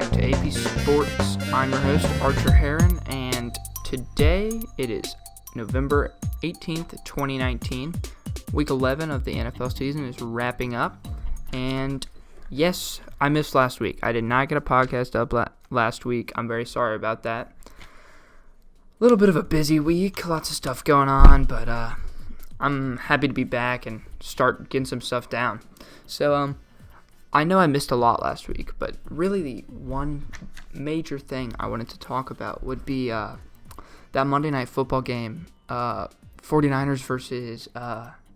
back to AP Sports. I'm your host, Archer Heron, and today it is November 18th, 2019. Week 11 of the NFL season is wrapping up, and yes, I missed last week. I did not get a podcast up last week. I'm very sorry about that. A little bit of a busy week, lots of stuff going on, but I'm happy to be back and start getting some stuff down. So, I know I missed a lot last week, but really the one major thing I wanted to talk about would be that Monday Night Football game, 49ers versus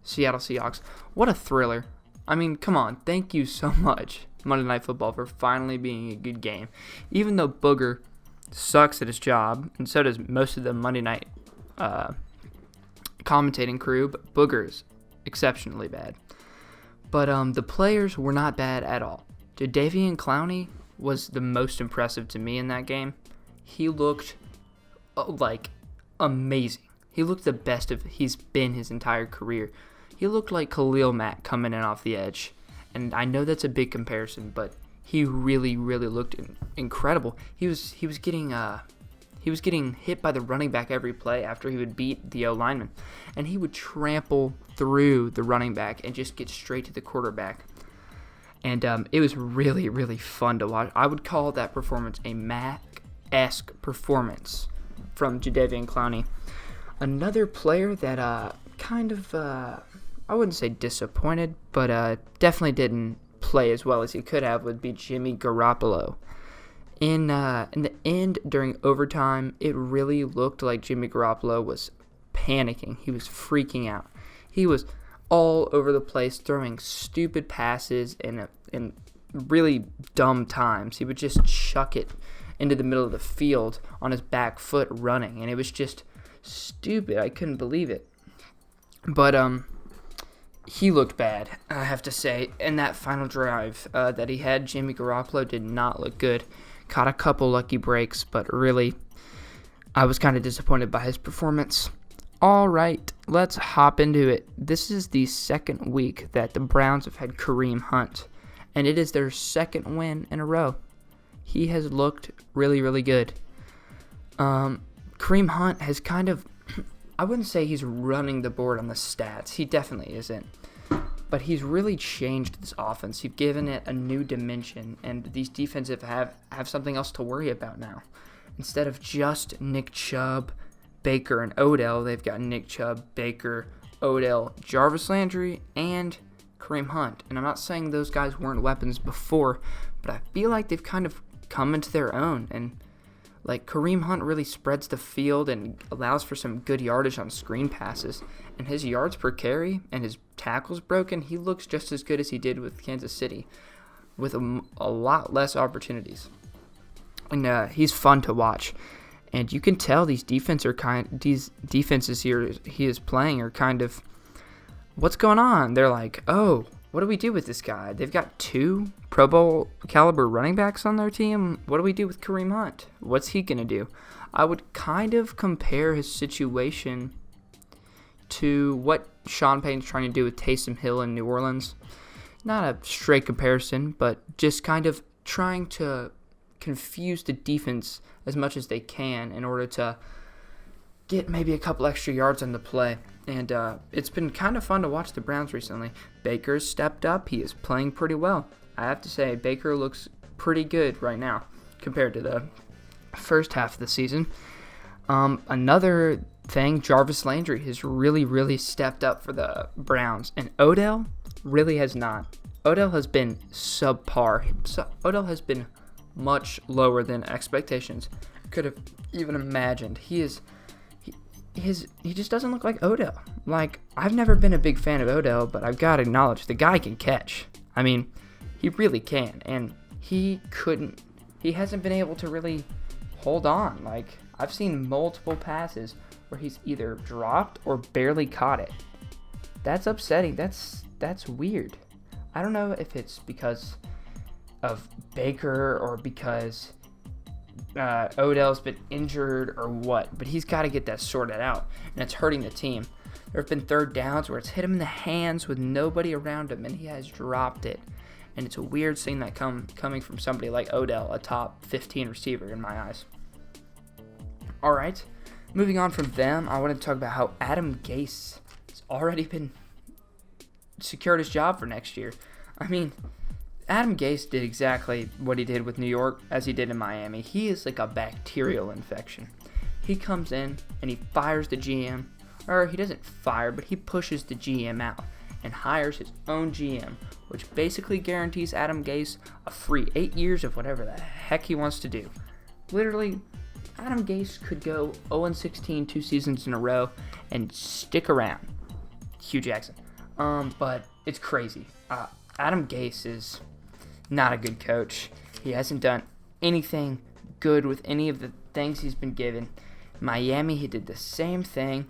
Seattle Seahawks. What a thriller. I mean, come on. Thank you so much, Monday Night Football, for finally being a good game. Even though Booger sucks at his job, and so does most of the Monday Night commentating crew, but Booger's exceptionally bad. But the players were not bad at all. Jadeveon Clowney was the most impressive to me in that game. He looked like amazing. He looked the best he's been his entire career. He looked like Khalil Mack coming in off the edge. And I know that's a big comparison, but he really, really looked incredible. He was getting hit by the running back every play after he would beat the O-lineman. And he would trample through the running back and just get straight to the quarterback. And it was really, really fun to watch. I would call that performance a Mack-esque performance from Jadeveon Clowney. Another player that I wouldn't say disappointed, but definitely didn't play as well as he could have would be Jimmy Garoppolo. In the end, during overtime, it really looked like Jimmy Garoppolo was panicking. He was freaking out. He was all over the place, throwing stupid passes in really dumb times. He would just chuck it into the middle of the field on his back foot running, and it was just stupid. I couldn't believe it. But he looked bad, I have to say. In that final drive that he had, Jimmy Garoppolo did not look good. Caught a couple lucky breaks, but really, I was kind of disappointed by his performance. All right, let's hop into it. This is the second week that the Browns have had Kareem Hunt, and it is their second win in a row. He has looked really, really good. Kareem Hunt has kind of, I wouldn't say he's running the board on the stats. He definitely isn't. But he's really changed this offense. He's given it a new dimension, and these defensive have something else to worry about now. Instead of just Nick Chubb, Baker, and Odell, they've got Nick Chubb, Baker, Odell, Jarvis Landry, and Kareem Hunt. And I'm not saying those guys weren't weapons before, but I feel like they've kind of come into their own. And like Kareem Hunt really spreads the field and allows for some good yardage on screen passes. And his yards per carry and his tackles broken, he looks just as good as he did with Kansas City, with a lot less opportunities. And he's fun to watch. And you can tell these defenses here he is playing are kind of, what's going on? They're like, oh, what do we do with this guy? They've got 2 Pro Bowl caliber running backs on their team. What do we do with Kareem Hunt? What's he going to do? I would kind of compare his situation to what Sean Payton's trying to do with Taysom Hill in New Orleans. Not a straight comparison, but just kind of trying to confuse the defense as much as they can in order to get maybe a couple extra yards on the play. And it's been kind of fun to watch the Browns recently. Baker's stepped up. He is playing pretty well. I have to say, Baker looks pretty good right now compared to the first half of the season. Another thing, Jarvis Landry has really, really stepped up for the Browns. And Odell really has not. Odell has been subpar. Odell has been much lower than expectations could have even imagined. He just doesn't look like Odell. Like, I've never been a big fan of Odell, but I've got to acknowledge the guy can catch. I mean, he really can, and he hasn't been able to really hold on. Like, I've seen multiple passes where he's either dropped or barely caught it. That's upsetting. That's weird. I don't know if it's because of Baker or because Odell's been injured or what, but he's got to get that sorted out, and it's hurting the team. There have been third downs where it's hit him in the hands with nobody around him, and he has dropped it. and it's a weird seeing that coming from somebody like Odell, a top 15 receiver in my eyes. All right, moving on from them, I want to talk about how Adam Gase has already been secured his job for next year. I mean, Adam Gase did exactly what he did with New York as he did in Miami. He is like a bacterial infection. He comes in and he fires the GM, or he doesn't fire, but he pushes the GM out and hires his own GM, which basically guarantees Adam Gase a free 8 years of whatever the heck he wants to do. Literally, Adam Gase could go 0-16 2 seasons in a row and stick around. Hugh Jackson. But it's crazy. Adam Gase is not a good coach. He hasn't done anything good with any of the things he's been given. Miami, he did the same thing.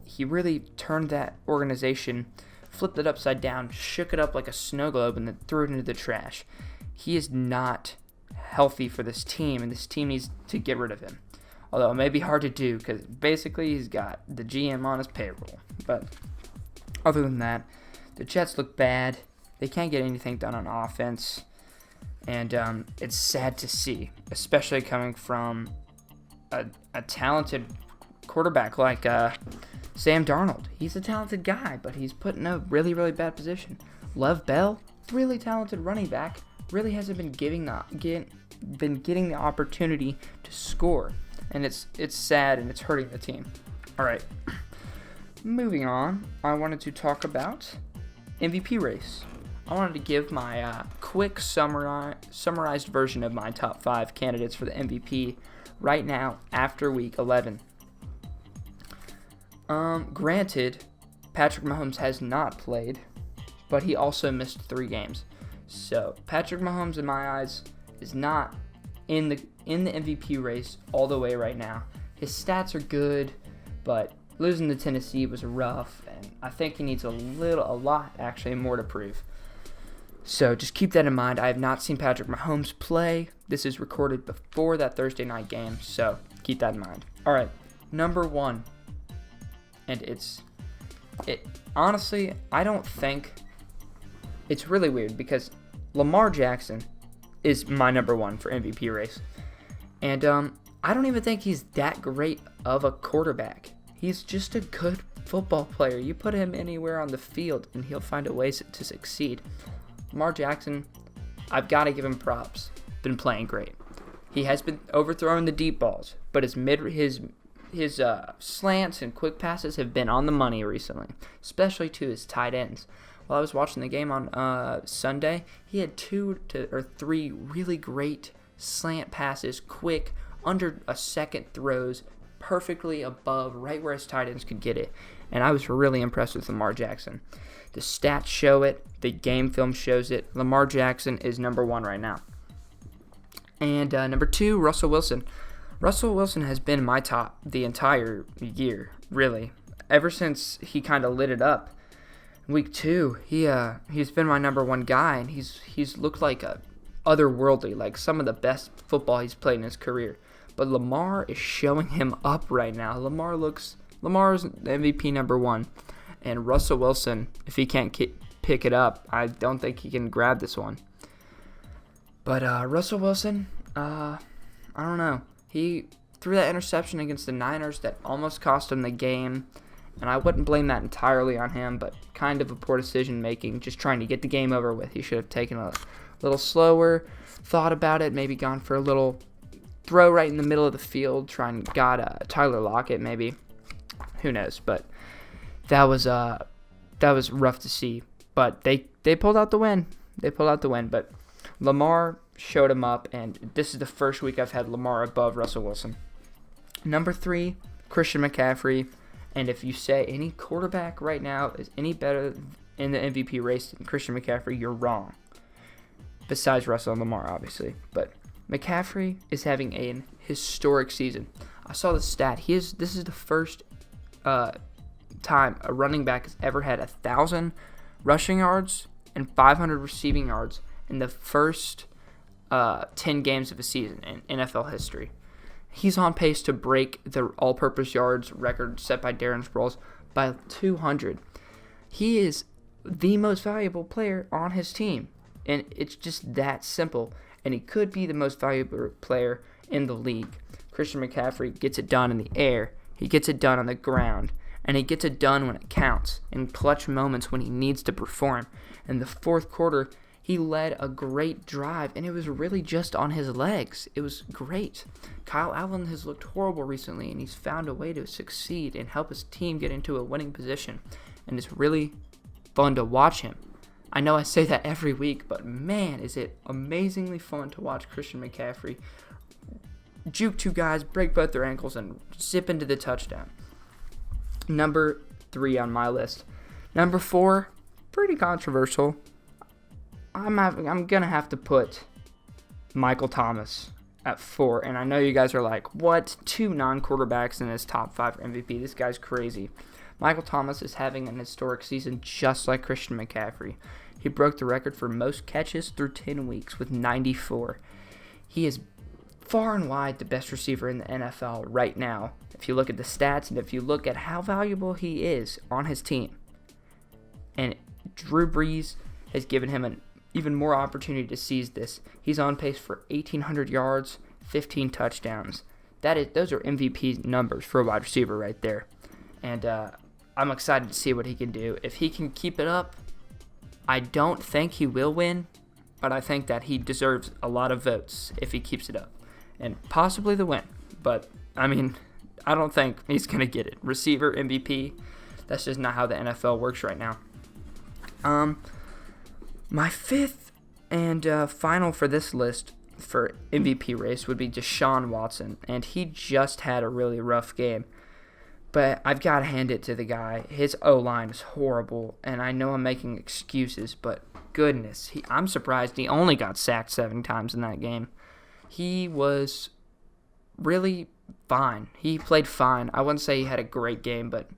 He really turned that organization, flipped it upside down, shook it up like a snow globe, and then threw it into the trash. He is not healthy for this team, and this team needs to get rid of him. Although it may be hard to do because basically he's got the GM on his payroll. But other than that, the Jets look bad. They can't get anything done on offense. And it's sad to see, especially coming from a talented quarterback like Sam Darnold. He's a talented guy, but he's put in a really, really bad position. Lev Bell, really talented running back, really hasn't been getting the opportunity to score. And it's sad and it's hurting the team. All right. Moving on, I wanted to talk about MVP race. I wanted to give my quick summarized version of my top 5 candidates for the MVP right now after week 11. Granted, Patrick Mahomes has not played, but he also missed 3 games. So Patrick Mahomes, in my eyes, is not in the MVP race all the way right now. His stats are good, but losing to Tennessee was rough, and I think he needs a lot more to prove. So just keep that in mind. I have not seen Patrick Mahomes play. This is recorded before that Thursday night game, so keep that in mind. All right, number 1, and honestly, I don't think it's really weird because Lamar Jackson is my number 1 for MVP race, and I don't even think he's that great of a quarterback. He's just a good football player. You put him anywhere on the field, and he'll find a way to succeed. Lamar Jackson, I've got to give him props. Been playing great. He has been overthrowing the deep balls, but his slants and quick passes have been on the money recently, especially to his tight ends. While I was watching the game on Sunday, he had 2 or 3 really great slant passes, quick, under a second throws, perfectly above, right where his tight ends could get it. And I was really impressed with Lamar Jackson. The stats show it. The game film shows it. Lamar Jackson is number 1 right now. And number 2, Russell Wilson. Russell Wilson has been my top the entire year, really. Ever since he kind of lit it up. Week 2, he's been my number 1 guy, and he's looked like a otherworldly, like some of the best football he's played in his career. But Lamar is showing him up right now. Lamar's the MVP number 1. And Russell Wilson, if he can't pick it up, I don't think he can grab this one. But Russell Wilson, I don't know. He threw that interception against the Niners that almost cost him the game. And I wouldn't blame that entirely on him, but kind of a poor decision making, just trying to get the game over with. He should have taken a little slower, thought about it, maybe gone for a little throw right in the middle of the field, got Tyler Lockett maybe. Who knows, but that was rough to see, but they pulled out the win. But Lamar showed him up, and this is the first week I've had Lamar above Russell Wilson. Number 3, Christian McCaffrey, and if you say any quarterback right now is any better in the MVP race than Christian McCaffrey, you're wrong. Besides Russell and Lamar, obviously, but McCaffrey is having an historic season. I saw the stat. This is the first time a running back has ever had 1,000 rushing yards and 500 receiving yards in the first 10 games of a season in NFL history. He's on pace to break the all-purpose yards record set by Darren Sproles by 200. He is the most valuable player on his team. And it's just that simple. And he could be the most valuable player in the league. Christian McCaffrey gets it done in the air. He gets it done on the ground. And he gets it done when it counts, in clutch moments when he needs to perform. In the fourth quarter, he led a great drive, and it was really just on his legs. It was great. Kyle Allen has looked horrible recently, and he's found a way to succeed and help his team get into a winning position. And it's really fun to watch him. I know I say that every week, but man, is it amazingly fun to watch Christian McCaffrey juke two guys, break both their ankles, and zip into the touchdown. Number 3 on my list. Number 4, pretty controversial. I'm going to have to put Michael Thomas at 4. And I know you guys are like, what? 2 non-quarterbacks in his top 5 for MVP. This guy's crazy. Michael Thomas is having an historic season just like Christian McCaffrey. He broke the record for most catches through 10 weeks with 94. He is far and wide the best receiver in the NFL right now. If you look at the stats and if you look at how valuable he is on his team. And Drew Brees has given him an even more opportunity to seize this. He's on pace for 1,800 yards, 15 touchdowns. Those are MVP numbers for a wide receiver right there. And I'm excited to see what he can do. If he can keep it up, I don't think he will win, but I think that he deserves a lot of votes if he keeps it up. And possibly the win. But, I mean, I don't think he's going to get it. Receiver, MVP, that's just not how the NFL works right now. My 5th and final for this list for MVP race would be Deshaun Watson. And he just had a really rough game. But I've got to hand it to the guy. His O-line is horrible. And I know I'm making excuses, but goodness, I'm surprised he only got sacked 7 times in that game. He was really fine. He played fine. I wouldn't say he had a great game, but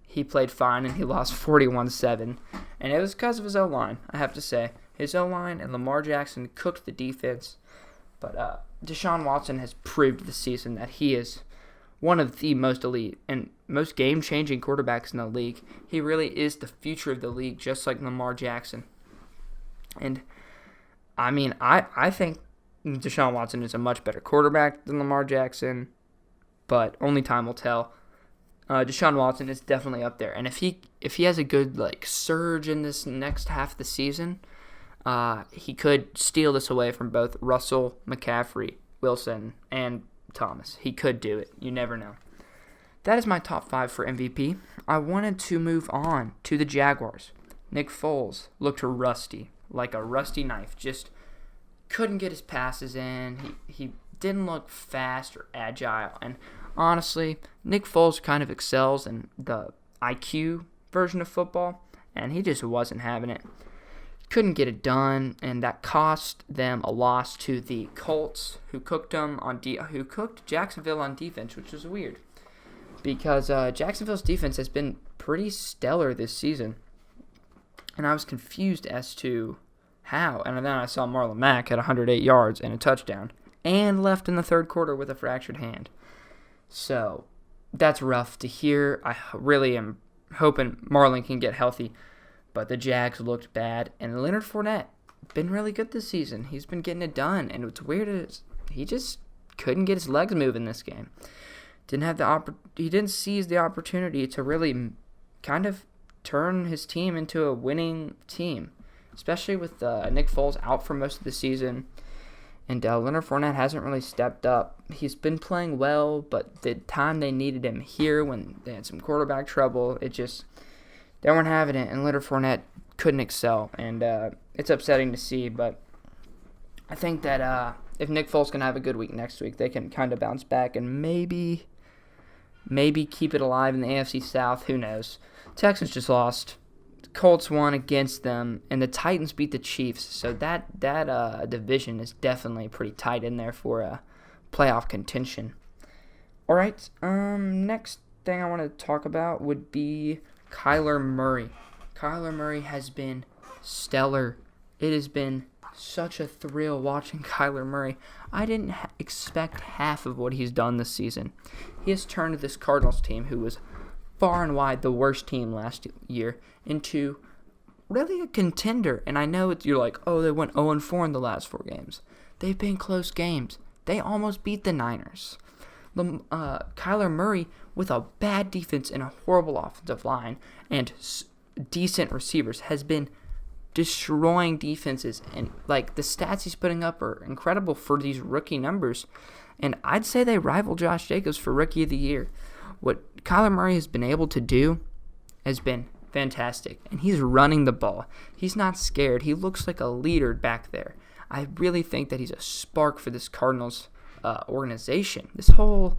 he played fine, and he lost 41-7. And it was because of his O-line, I have to say. His O-line and Lamar Jackson cooked the defense. But Deshaun Watson has proved this season that he is one of the most elite and most game-changing quarterbacks in the league. He really is the future of the league, just like Lamar Jackson. And, I mean, I think Deshaun Watson is a much better quarterback than Lamar Jackson, but only time will tell. Deshaun Watson is definitely up there, and if he has a good surge in this next half of the season, he could steal this away from both Russell, McCaffrey, Wilson, and Thomas. He could do it. You never know. That is my top 5 for MVP. I wanted to move on to the Jaguars. Nick Foles looked rusty, like a rusty knife. Just couldn't get his passes in. He didn't look fast or agile. And honestly, Nick Foles kind of excels in the IQ version of football, and he just wasn't having it. Couldn't get it done, and that cost them a loss to the Colts, who cooked Jacksonville on defense, which was weird because Jacksonville's defense has been pretty stellar this season, and I was confused as to how. And then I saw Marlon Mack at 108 yards and a touchdown, and left in the third quarter with a fractured hand. So that's rough to hear. I really am hoping Marlon can get healthy. But the Jags looked bad, and Leonard Fournette been really good this season. He's been getting it done, and what's weird is he just couldn't get his legs moving this game. He didn't seize the opportunity to really kind of turn his team into a winning team, especially with Nick Foles out for most of the season, and Leonard Fournette hasn't really stepped up. He's been playing well, but the time they needed him here when they had some quarterback trouble, they weren't having it, and Leonard Fournette couldn't excel, and it's upsetting to see, but I think that if Nick Foles can have a good week next week, they can kind of bounce back and maybe keep it alive in the AFC South. Who knows? Texans just lost. The Colts won against them, and the Titans beat the Chiefs, so that division is definitely pretty tight in there for playoff contention. All right, next thing I want to talk about would be Kyler Murray. Kyler Murray has been stellar. It has been such a thrill watching Kyler Murray. I didn't expect half of what he's done this season. He has turned this Cardinals team, who was far and wide the worst team last year, into really a contender. And I know you're like, oh, they went 0-4 in the last 4 games. They've been close games. They almost beat the Niners. Kyler Murray, with a bad defense and a horrible offensive line and decent receivers, has been destroying defenses. And like the stats he's putting up are incredible for these rookie numbers. And I'd say they rival Josh Jacobs for Rookie of the Year. What Kyler Murray has been able to do has been fantastic. And he's running the ball. He's not scared. He looks like a leader back there. I really think that he's a spark for this Cardinals organization. This whole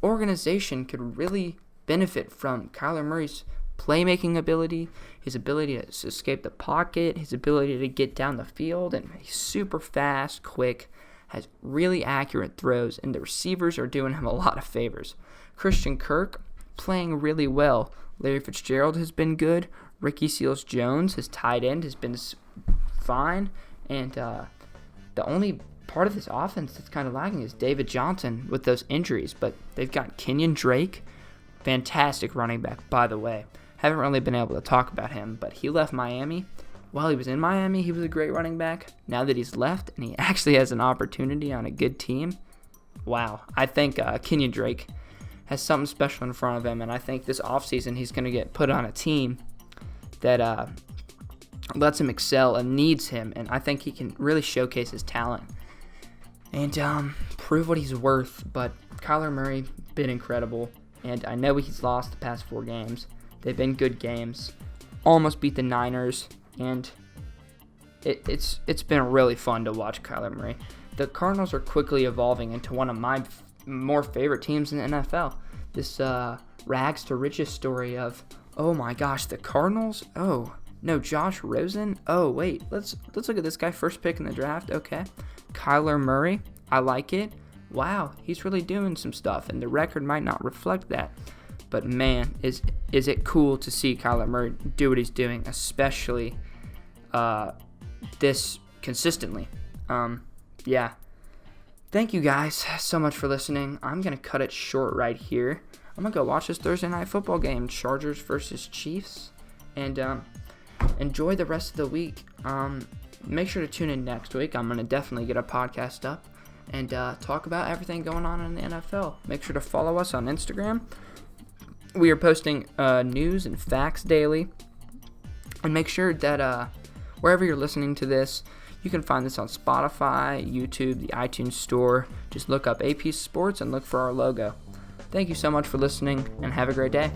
organization could really benefit from Kyler Murray's playmaking ability, his ability to escape the pocket, his ability to get down the field, and he's super fast, quick, has really accurate throws, and the receivers are doing him a lot of favors. Christian Kirk playing really well. Larry Fitzgerald has been good. Ricky Seals-Jones, his tight end, has been fine. And the only part of this offense that's kind of lagging is David Johnson with those injuries. But they've got Kenyon Drake, fantastic running back, by the way. Haven't really been able to talk about him, but he left Miami. While he was in Miami, he was a great running back. Now that he's left and he actually has an opportunity on a good team, wow. I think Kenyon Drake has something special in front of him, and I think this offseason he's going to get put on a team that lets him excel and needs him, and I think he can really showcase his talent and prove what he's worth. But Kyler Murray, been incredible, and I know he's lost the past 4 games. They've been good games. Almost beat the Niners, and it's been really fun to watch Kyler Murray. The Cardinals are quickly evolving into one of my more favorite teams in the NFL. This rags to riches story of, oh my gosh, the Cardinals? Oh, no, Josh Rosen? Oh, wait, let's look at this guy, first pick in the draft. Okay, Kyler Murray, I like it. Wow, he's really doing some stuff, and the record might not reflect that. But man, is it cool to see Kyler Murray do what he's doing, especially this consistently. Yeah. Thank you guys so much for listening. I'm going to cut it short right here. I'm going to go watch this Thursday night football game, Chargers versus Chiefs, and enjoy the rest of the week. Make sure to tune in next week. I'm going to definitely get a podcast up and talk about everything going on in the NFL. Make sure to follow us on Instagram. We are posting news and facts daily. And make sure that wherever you're listening to this, you can find this on Spotify, YouTube, the iTunes Store. Just look up AP Sports and look for our logo. Thank you so much for listening, and have a great day.